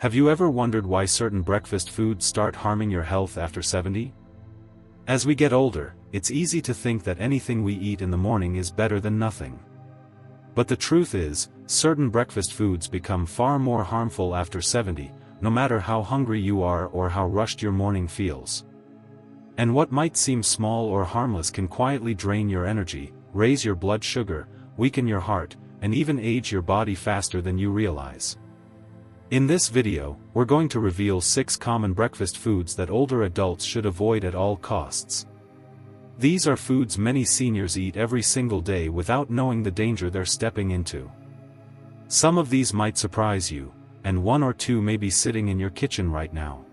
Have you ever wondered why certain breakfast foods start harming your health after 70? As we get older, it's easy to think that anything we eat in the morning is better than nothing. But the truth is, certain breakfast foods become far more harmful after 70, no matter how hungry you are or how rushed your morning feels. And what might seem small or harmless can quietly drain your energy, raise your blood sugar, weaken your heart, and even age your body faster than you realize. In this video, we're going to reveal 6 common breakfast foods that older adults should avoid at all costs. These are foods many seniors eat every single day without knowing the danger they're stepping into. Some of these might surprise you, and 1 or 2 may be sitting in your kitchen right now.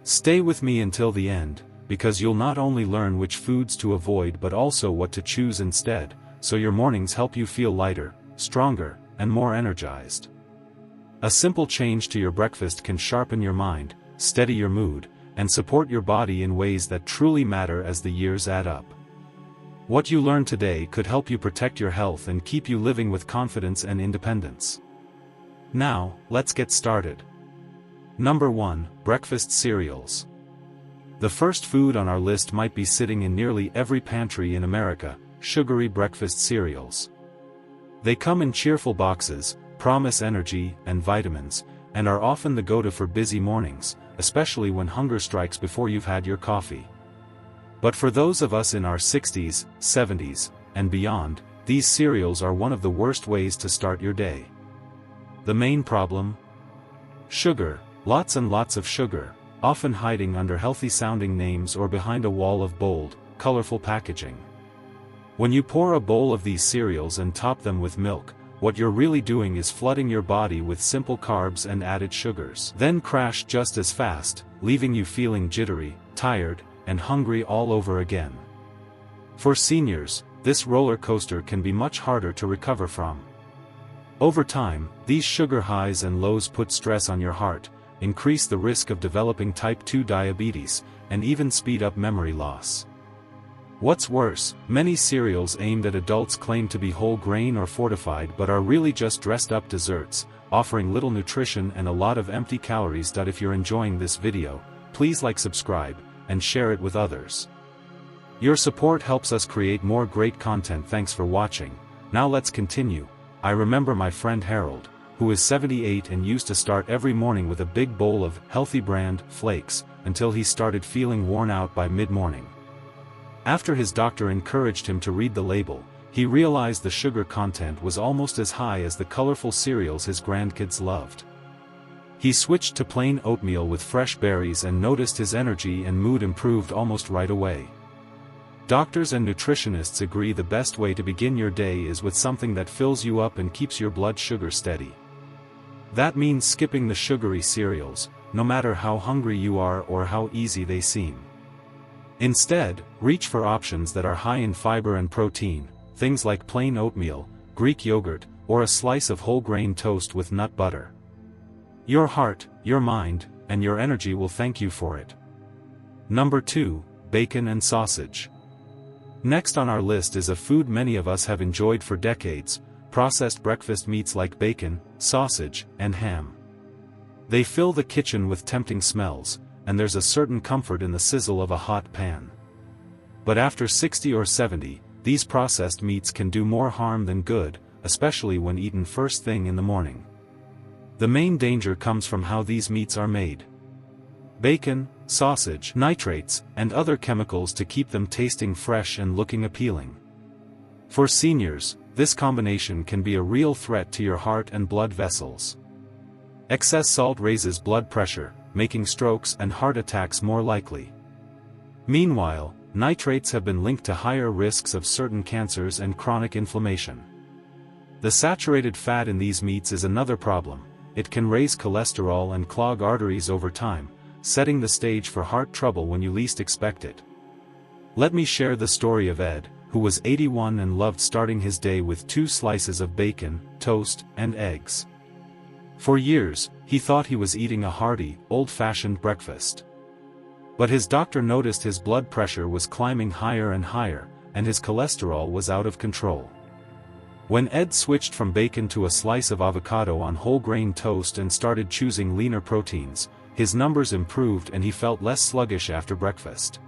Stay with me until the end, because you'll not only learn which foods to avoid but also what to choose instead, so your mornings help you feel lighter, stronger, and more energized. A simple change to your breakfast can sharpen your mind, steady your mood, and support your body in ways that truly matter as the years add up. What you learn today could help you protect your health and keep you living with confidence and independence. Now, let's get started. Number 1, breakfast cereals. The first food on our list might be sitting in nearly every pantry in America: sugary breakfast cereals. They come in cheerful boxes, promise energy and vitamins, and are often the go-to for busy mornings, especially when hunger strikes before you've had your coffee. But for those of us in our 60s, 70s, and beyond, these cereals are one of the worst ways to start your day. The main problem? Sugar, lots and lots of sugar, often hiding under healthy-sounding names or behind a wall of bold, colorful packaging. When you pour a bowl of these cereals and top them with milk, what you're really doing is flooding your body with simple carbs and added sugars. Then crash just as fast, leaving you feeling jittery, tired, and hungry all over again. For seniors, this roller coaster can be much harder to recover from. Over time, these sugar highs and lows put stress on your heart, increase the risk of developing type 2 diabetes, and even speed up memory loss. What's worse, many cereals aimed at adults claim to be whole grain or fortified but are really just dressed-up desserts, offering little nutrition and a lot of empty calories. If you're enjoying this video, please like, subscribe, and share it with others. Your support helps us create more great content. Thanks for watching. Now let's continue. I remember my friend Harold, who is 78 and used to start every morning with a big bowl of healthy brand flakes, until he started feeling worn out by mid-morning. After his doctor encouraged him to read the label, he realized the sugar content was almost as high as the colorful cereals his grandkids loved. He switched to plain oatmeal with fresh berries and noticed his energy and mood improved almost right away. Doctors and nutritionists agree the best way to begin your day is with something that fills you up and keeps your blood sugar steady. That means skipping the sugary cereals, no matter how hungry you are or how easy they seem. Instead, reach for options that are high in fiber and protein, things like plain oatmeal, Greek yogurt, or a slice of whole grain toast with nut butter. Your heart, your mind, and your energy will thank you for it. Number 2, bacon and sausage. Next on our list is a food many of us have enjoyed for decades: processed breakfast meats like bacon, sausage, and ham. They fill the kitchen with tempting smells, and there's a certain comfort in the sizzle of a hot pan. But after 60 or 70, these processed meats can do more harm than good, especially when eaten first thing in the morning. The main danger comes from how these meats are made. Bacon, sausage, nitrates, and other chemicals to keep them tasting fresh and looking appealing. For seniors, this combination can be a real threat to your heart and blood vessels. Excess salt raises blood pressure, making strokes and heart attacks more likely. Meanwhile, nitrates have been linked to higher risks of certain cancers and chronic inflammation. The saturated fat in these meats is another problem. It can raise cholesterol and clog arteries over time, setting the stage for heart trouble when you least expect it. Let me share the story of Ed, who was 81 and loved starting his day with 2 slices of bacon, toast, and eggs. For years, he thought he was eating a hearty, old-fashioned breakfast. But his doctor noticed his blood pressure was climbing higher and higher, and his cholesterol was out of control. When Ed switched from bacon to a slice of avocado on whole grain toast and started choosing leaner proteins, his numbers improved and he felt less sluggish after breakfast.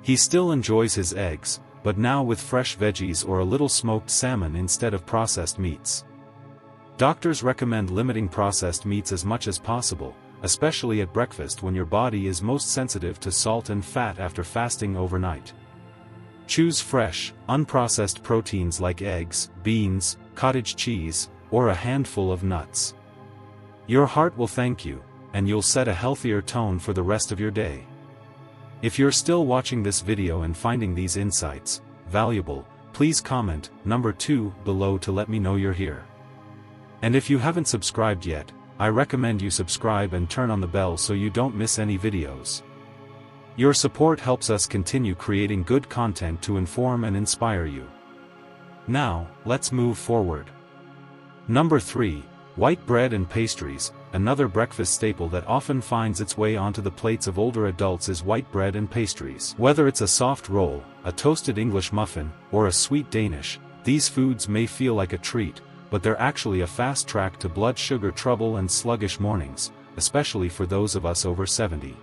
He still enjoys his eggs, but now with fresh veggies or a little smoked salmon instead of processed meats. Doctors recommend limiting processed meats as much as possible, especially at breakfast when your body is most sensitive to salt and fat after fasting overnight. Choose fresh, unprocessed proteins like eggs, beans, cottage cheese, or a handful of nuts. Your heart will thank you, and you'll set a healthier tone for the rest of your day. If you're still watching this video and finding these insights valuable, please comment number 2 below to let me know you're here. And if you haven't subscribed yet, I recommend you subscribe and turn on the bell so you don't miss any videos. Your support helps us continue creating good content to inform and inspire you. Now, let's move forward. Number 3, white bread and pastries. Another breakfast staple that often finds its way onto the plates of older adults is white bread and pastries. Whether it's a soft roll, a toasted English muffin, or a sweet Danish, these foods may feel like a treat, but they're actually a fast track to blood sugar trouble and sluggish mornings, especially for those of us over 70.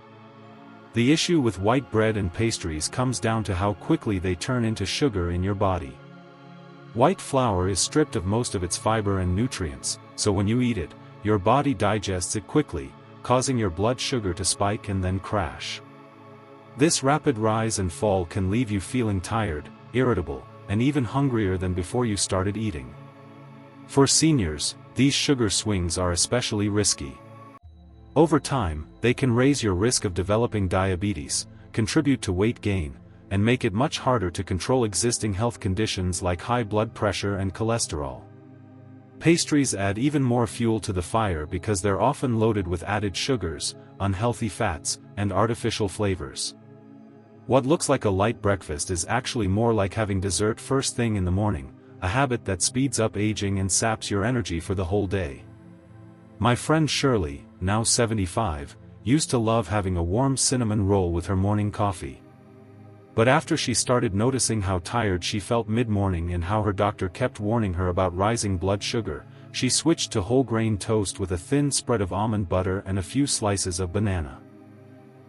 The issue with white bread and pastries comes down to how quickly they turn into sugar in your body. White flour is stripped of most of its fiber and nutrients, so when you eat it, your body digests it quickly, causing your blood sugar to spike and then crash. This rapid rise and fall can leave you feeling tired, irritable, and even hungrier than before you started eating. For seniors, these sugar swings are especially risky. Over time, they can raise your risk of developing diabetes, contribute to weight gain, and make it much harder to control existing health conditions like high blood pressure and cholesterol. Pastries add even more fuel to the fire because they're often loaded with added sugars, unhealthy fats, and artificial flavors. What looks like a light breakfast is actually more like having dessert first thing in the morning, a habit that speeds up aging and saps your energy for the whole day. My friend Shirley, now 75, used to love having a warm cinnamon roll with her morning coffee. But after she started noticing how tired she felt mid-morning and how her doctor kept warning her about rising blood sugar, she switched to whole grain toast with a thin spread of almond butter and a few slices of banana.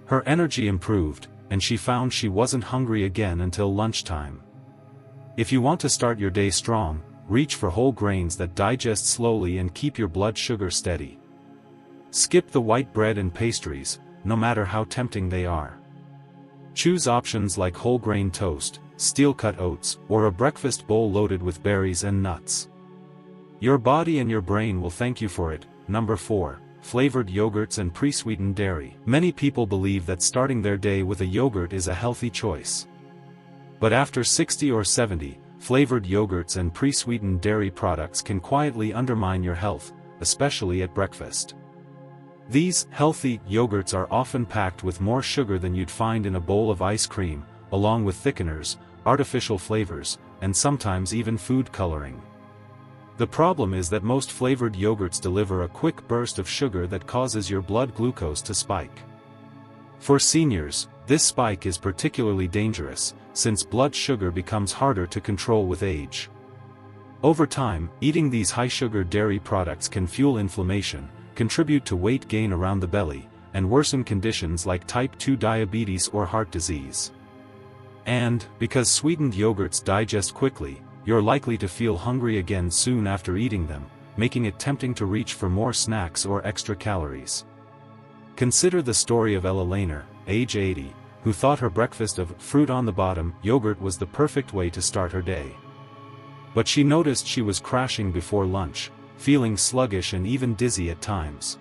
Her energy improved, and she found she wasn't hungry again until lunchtime. If you want to start your day strong, reach for whole grains that digest slowly and keep your blood sugar steady. Skip the white bread and pastries, no matter how tempting they are. Choose options like whole grain toast, steel-cut oats, or a breakfast bowl loaded with berries and nuts. Your body and your brain will thank you for it. Number 4, flavored yogurts and pre-sweetened dairy. Many people believe that starting their day with a yogurt is a healthy choice. But after 60 or 70, flavored yogurts and pre-sweetened dairy products can quietly undermine your health, especially at breakfast. These healthy yogurts are often packed with more sugar than you'd find in a bowl of ice cream, along with thickeners, artificial flavors, and sometimes even food coloring. The problem is that most flavored yogurts deliver a quick burst of sugar that causes your blood glucose to spike. For seniors, this spike is particularly dangerous, since blood sugar becomes harder to control with age. Over time, eating these high-sugar dairy products can fuel inflammation, contribute to weight gain around the belly, and worsen conditions like type 2 diabetes or heart disease. And, because sweetened yogurts digest quickly, you're likely to feel hungry again soon after eating them, making it tempting to reach for more snacks or extra calories. Consider the story of Ella Lehner, age 80, who thought her breakfast of fruit on the bottom yogurt was the perfect way to start her day. But she noticed she was crashing before lunch, feeling sluggish and even dizzy at times.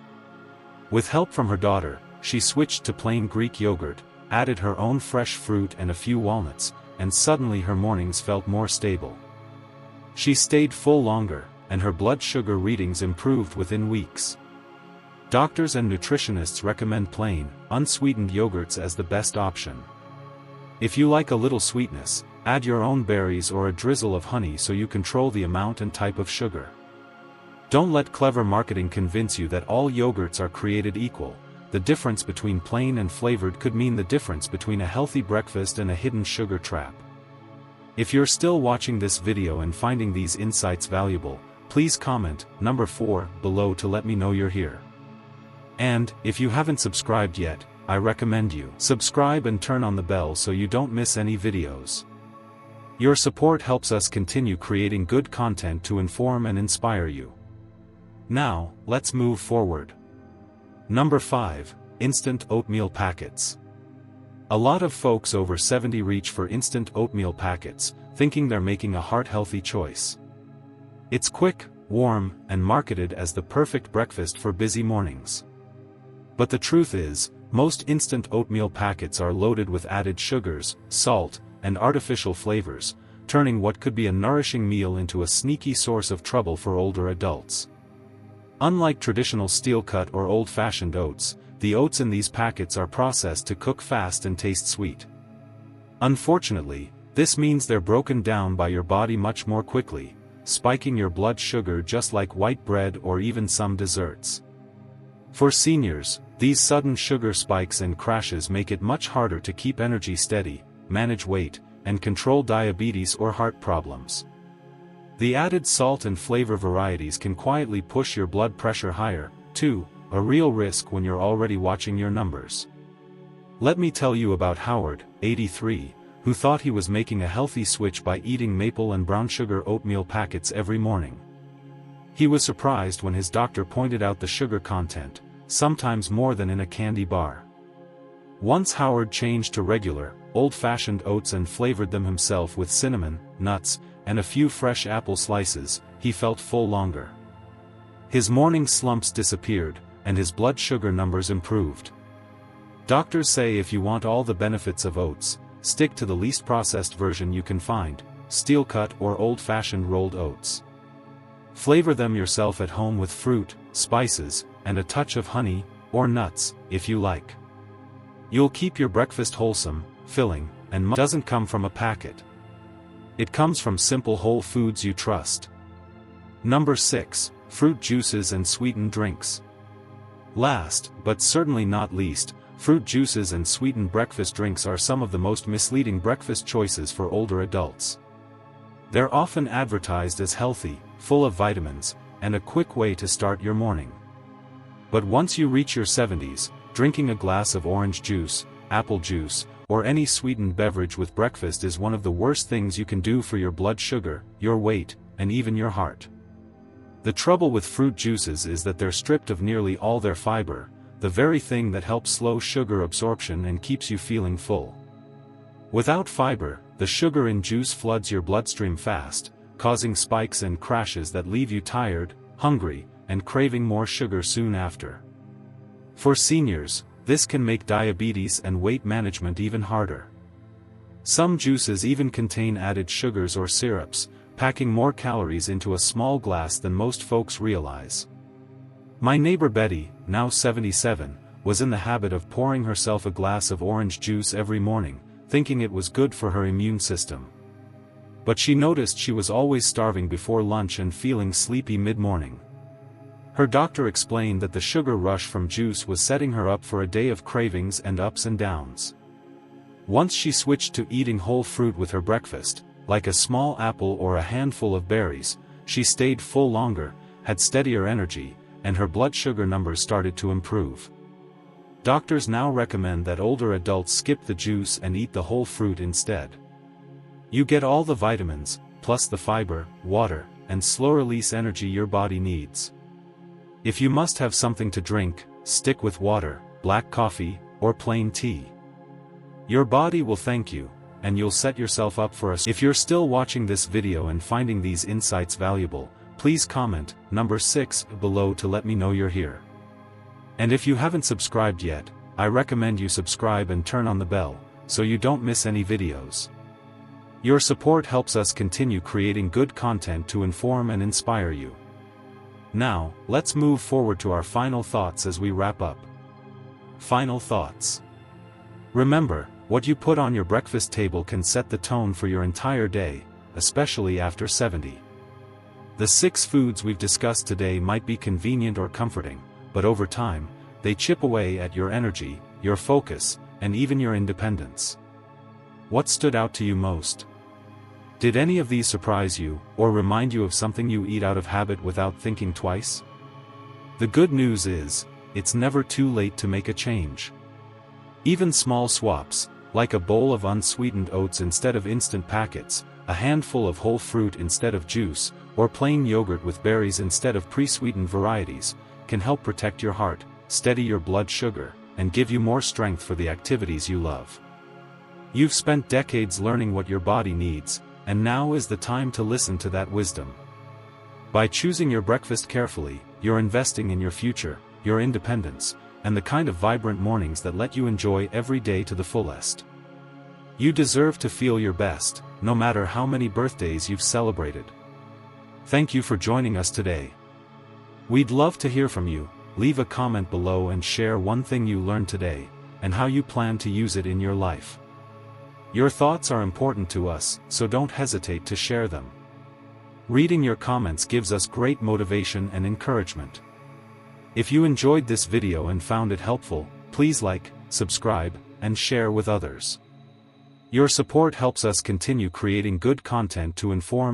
With help from her daughter, she switched to plain Greek yogurt, added her own fresh fruit and a few walnuts, and suddenly her mornings felt more stable. She stayed full longer, and her blood sugar readings improved within weeks. Doctors and nutritionists recommend plain, unsweetened yogurts as the best option. If you like a little sweetness, add your own berries or a drizzle of honey so you control the amount and type of sugar. Don't let clever marketing convince you that all yogurts are created equal. The difference between plain and flavored could mean the difference between a healthy breakfast and a hidden sugar trap. If you're still watching this video and finding these insights valuable, please comment number 4 below to let me know you're here. And, if you haven't subscribed yet, I recommend you subscribe and turn on the bell so you don't miss any videos. Your support helps us continue creating good content to inform and inspire you. Now, let's move forward. Number 5. Instant oatmeal packets. A lot of folks over 70 reach for instant oatmeal packets, thinking they're making a heart-healthy choice. It's quick, warm, and marketed as the perfect breakfast for busy mornings. But the truth is, most instant oatmeal packets are loaded with added sugars, salt, and artificial flavors, turning what could be a nourishing meal into a sneaky source of trouble for older adults. Unlike traditional steel-cut or old-fashioned oats, the oats in these packets are processed to cook fast and taste sweet. Unfortunately, this means they're broken down by your body much more quickly, spiking your blood sugar just like white bread or even some desserts. For seniors, these sudden sugar spikes and crashes make it much harder to keep energy steady, manage weight, and control diabetes or heart problems. The added salt and flavor varieties can quietly push your blood pressure higher, too, a real risk when you're already watching your numbers. Let me tell you about Howard, 83, who thought he was making a healthy switch by eating maple and brown sugar oatmeal packets every morning. He was surprised when his doctor pointed out the sugar content, sometimes more than in a candy bar. Once Howard changed to regular, old-fashioned oats and flavored them himself with cinnamon, nuts, and a few fresh apple slices, he felt full longer. His morning slumps disappeared, and his blood sugar numbers improved. Doctors say if you want all the benefits of oats, stick to the least processed version you can find, steel-cut or old-fashioned rolled oats. Flavor them yourself at home with fruit, spices, and a touch of honey, or nuts, if you like. You'll keep your breakfast wholesome, filling, and doesn't come from a packet. It comes from simple whole foods you trust. Number 6. Fruit juices and sweetened drinks. Last, but certainly not least, fruit juices and sweetened breakfast drinks are some of the most misleading breakfast choices for older adults. They're often advertised as healthy, full of vitamins, and a quick way to start your morning. But once you reach your 70s, drinking a glass of orange juice, apple juice, or any sweetened beverage with breakfast is one of the worst things you can do for your blood sugar, your weight, and even your heart. The trouble with fruit juices is that they're stripped of nearly all their fiber, the very thing that helps slow sugar absorption and keeps you feeling full. Without fiber, the sugar in juice floods your bloodstream fast, causing spikes and crashes that leave you tired, hungry, and craving more sugar soon after. For seniors, this can make diabetes and weight management even harder. Some juices even contain added sugars or syrups, packing more calories into a small glass than most folks realize. My neighbor Betty, now 77, was in the habit of pouring herself a glass of orange juice every morning, thinking it was good for her immune system. But she noticed she was always starving before lunch and feeling sleepy mid-morning. Her doctor explained that the sugar rush from juice was setting her up for a day of cravings and ups and downs. Once she switched to eating whole fruit with her breakfast, like a small apple or a handful of berries, she stayed full longer, had steadier energy, and her blood sugar numbers started to improve. Doctors now recommend that older adults skip the juice and eat the whole fruit instead. You get all the vitamins, plus the fiber, water, and slow-release energy your body needs. If you must have something to drink, stick with water, black coffee, or plain tea. Your body will thank you, and you'll set yourself up for a... If you're still watching this video and finding these insights valuable, please comment number 6 below to let me know you're here. And if you haven't subscribed yet, I recommend you subscribe and turn on the bell, so you don't miss any videos. Your support helps us continue creating good content to inform and inspire you. Now, let's move forward to our final thoughts as we wrap up. Final thoughts. Remember, what you put on your breakfast table can set the tone for your entire day, especially after 70. The 6 foods we've discussed today might be convenient or comforting, but over time, they chip away at your energy, your focus, and even your independence. What stood out to you most? Did any of these surprise you, or remind you of something you eat out of habit without thinking twice? The good news is, it's never too late to make a change. Even small swaps, like a bowl of unsweetened oats instead of instant packets, a handful of whole fruit instead of juice, or plain yogurt with berries instead of pre-sweetened varieties, can help protect your heart, steady your blood sugar, and give you more strength for the activities you love. You've spent decades learning what your body needs, and now is the time to listen to that wisdom. By choosing your breakfast carefully, you're investing in your future, your independence, and the kind of vibrant mornings that let you enjoy every day to the fullest. You deserve to feel your best, no matter how many birthdays you've celebrated. Thank you for joining us today. We'd love to hear from you. Leave a comment below and share one thing you learned today, and how you plan to use it in your life. Your thoughts are important to us, so don't hesitate to share them. Reading your comments gives us great motivation and encouragement. If you enjoyed this video and found it helpful, please like, subscribe, and share with others. Your support helps us continue creating good content to inform